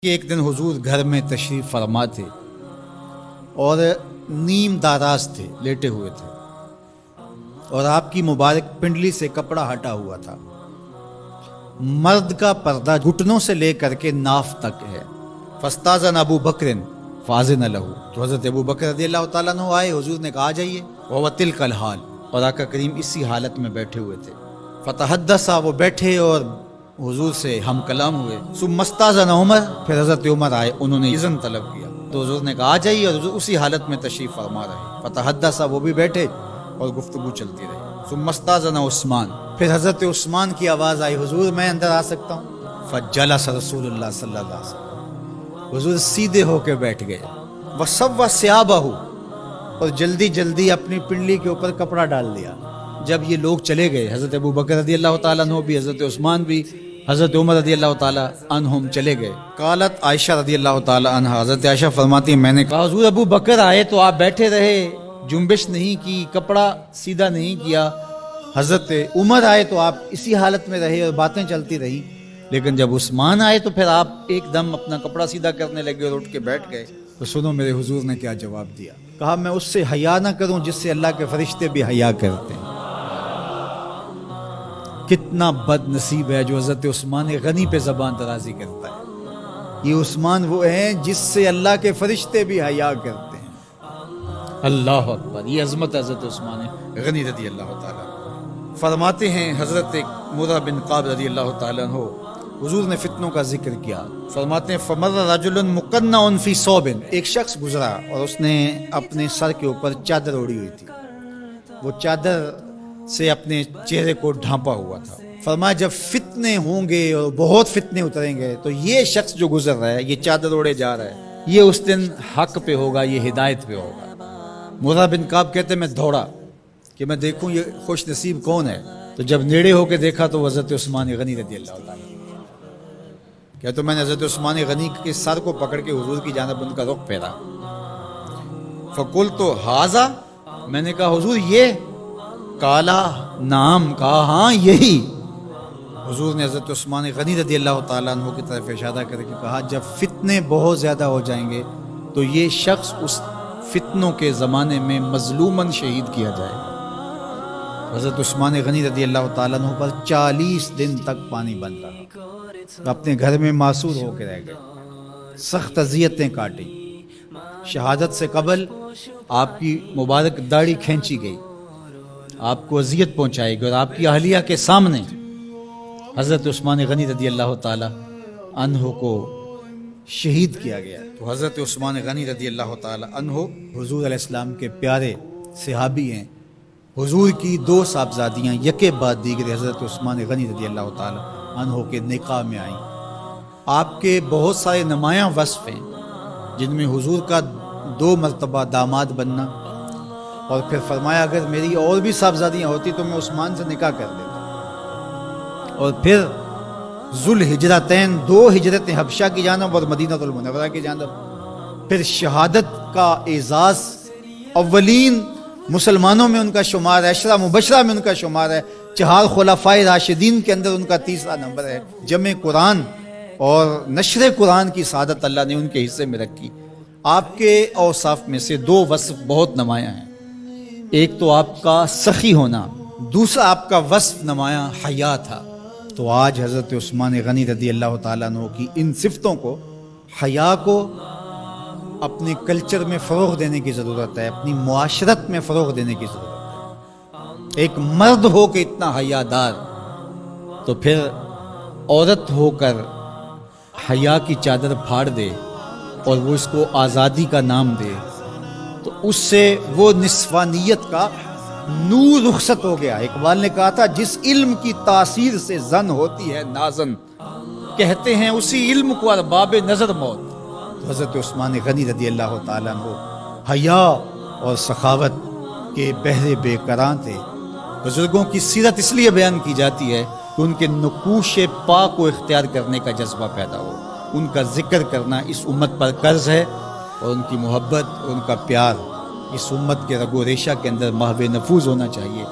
کہ ایک دن حضور گھر میں تشریف فرما تھے اور نیم داراز تھے، لیٹے ہوئے تھے، اور آپ کی مبارک پنڈلی سے کپڑا ہٹا ہوا تھا۔ مرد کا پردہ گھٹنوں سے لے کر کے ناف تک ہے۔ فاستاذن ابو بکر فاذن لہ، تو حضرت ابو بکر رضی اللہ تعالیٰ عنہ آئے، حضور نے کہا آ جائیے۔ وہو تلک الحال، اور آقا کریم اسی حالت میں بیٹھے ہوئے تھے۔ فتحدثا، وہ بیٹھے اور حضور سے ہم کلام ہوئے۔ ثم استاذن عمر، پھر حضرت عمر آئے، انہوں نے اذن طلب کیا تو حضور نے کہا آ جائیے، اور حضور اسی حالت میں تشریف فرما رہے۔ فتحدثا، وہ بھی بیٹھے اور گفتگو چلتی رہی۔ ثم استاذن عثمان، پھر حضرت عثمان کی آواز آئی، حضور میں اندر آ سکتا ہوں؟ فجلس رسول اللہ صلی اللہ علیہ وسلم، حضور سیدھے ہو کے بیٹھ گئے۔ وسوى ثيابه، اور جلدی جلدی اپنی پنڈلی کے اوپر کپڑا ڈال دیا۔ جب یہ لوگ چلے گئے، حضرت ابو بکر رضی اللہ تعالیٰ عنہ بھی، حضرت عثمان بھی، حضرت عمر رضی اللہ تعالیٰ عنہم چلے گئے۔ قالت عائشہ رضی اللہ تعالیٰ عنہ، حضرت عائشہ فرماتی ہیں میں نے کہا حضور ابو بکر آئے تو آپ بیٹھے رہے، جنبش نہیں کی، کپڑا سیدھا نہیں کیا۔ حضرت عمر آئے تو آپ اسی حالت میں رہے اور باتیں چلتی رہی، لیکن جب عثمان آئے تو پھر آپ ایک دم اپنا کپڑا سیدھا کرنے لگے اور اٹھ کے بیٹھ گئے۔ تو سنو میرے حضور نے کیا جواب دیا۔ کہا میں اس سے حیا نہ کروں جس سے اللہ کے فرشتے بھی حیا کرتے ہیں۔ کتنا بد نصیب ہے جو حضرت عثمان غنی پہ زبان درازی کرتا ہے۔ یہ عثمان وہ ہیں جس سے اللہ کے فرشتے بھی حیا کرتے ہیں۔ اللہ اکبر، یہ عظمت حضرت عثمان غنی رضی اللہ تعالیٰ۔ فرماتے ہیں حضرت مرہ بن قاب رضی اللہ تعالیٰ عنہ، حضور نے فتنوں کا ذکر کیا، فرماتے ہیں فمر رجل مقنع فی ثوب، ایک شخص گزرا اور اس نے اپنے سر کے اوپر چادر اوڑی ہوئی تھی، وہ چادر سے اپنے چہرے کو ڈھانپا ہوا تھا۔ فرمایا جب فتنے ہوں گے اور بہت فتنے اتریں گے تو یہ شخص جو گزر رہا ہے، یہ چادر اوڑے جا رہا ہے، یہ اس دن حق پہ ہوگا، یہ ہدایت پہ ہوگا۔ مرہ بن قاب کہتے میں دوڑا کہ میں دیکھوں یہ خوش نصیب کون ہے، تو جب نیڑے ہو کے دیکھا تو حضرت عثمان غنی رضی اللہ تعالیٰ۔ کیا تو میں نے حضرت عثمان غنی کے سر کو پکڑ کے حضور کی جانب ان کا رخ پھیرا۔ فقلت ھذا، میں نے کہا حضور یہ؟ کالا نام، کہا ہاں یہی۔ حضور نے حضرت عثمان غنی رضی اللہ تعالیٰ عنہ کی طرف اشارہ کر کے کہا جب فتنے بہت زیادہ ہو جائیں گے تو یہ شخص اس فتنوں کے زمانے میں مظلوماً شہید کیا جائے گا۔ حضرت عثمان غنی رضی اللہ تعالیٰ عنہ پر 40 دن تک پانی بن رہا، اپنے گھر میں معصور ہو کے رہ گئے، سخت اذیتیں کاٹی۔ شہادت سے قبل آپ کی مبارک داڑھی کھینچی گئی، آپ کو اذیت پہنچائی گئی، اور آپ کی اہلیہ کے سامنے حضرت عثمان غنی رضی اللہ تعالی عنہ کو شہید کیا گیا۔ تو حضرت عثمان غنی رضی اللہ تعالی عنہ حضور علیہ السلام کے پیارے صحابی ہیں۔ حضور کی 2 صاحبزادیاں یکے بعد دیگر حضرت عثمان غنی رضی اللہ تعالی عنہ کے نکاح میں آئیں۔ آپ کے بہت سارے نمایاں وصف ہیں، جن میں حضور کا 2 مرتبہ داماد بننا، اور پھر فرمایا اگر میری اور بھی صاحبزادیاں ہوتی تو میں عثمان سے نکاح کر دیتا، اور پھر ذوالہجرتین 2 ہجرتیں، حبشہ کی جانب اور مدینہ المنورہ کی جانب، پھر شہادت کا اعزاز، اولین مسلمانوں میں ان کا شمار ہے، 10 مبشرہ میں ان کا شمار ہے، 4 خلفائے راشدین کے اندر ان کا 3را نمبر ہے۔ جمع قرآن اور نشر قرآن کی سعادت اللہ نے ان کے حصے میں رکھی۔ آپ کے اوصاف میں سے 2 وصف بہت نمایاں ہیں، ایک تو آپ کا سخی ہونا، دوسرا آپ کا وصف نمایاں حیا تھا۔ تو آج حضرت عثمان غنی رضی اللہ تعالیٰ عنہ کی ان صفتوں کو، حیا کو اپنے کلچر میں فروغ دینے کی ضرورت ہے، اپنی معاشرت میں فروغ دینے کی ضرورت ہے۔ ایک مرد ہو کے اتنا حیا دار، تو پھر عورت ہو کر حیا کی چادر پھاڑ دے اور وہ اس کو آزادی کا نام دے، تو اس سے وہ نسوانیت کا نور رخصت ہو گیا۔ اقبال نے کہا تھا جس علم کی تاثیر سے زن ہوتی ہے نازن، کہتے ہیں اسی علم کو ارباب نظر موت۔ تو حضرت عثمان غنی رضی اللہ تعالیٰ عنہ حیا اور سخاوت کے بہرے بے کراں تھے۔ بزرگوں کی سیرت اس لیے بیان کی جاتی ہے کہ ان کے نقوش پا کو اختیار کرنے کا جذبہ پیدا ہو۔ ان کا ذکر کرنا اس امت پر قرض ہے، اور ان کی محبت، ان کا پیار اس امت کے رگ و ریشہ کے اندر محو نفوذ ہونا چاہیے۔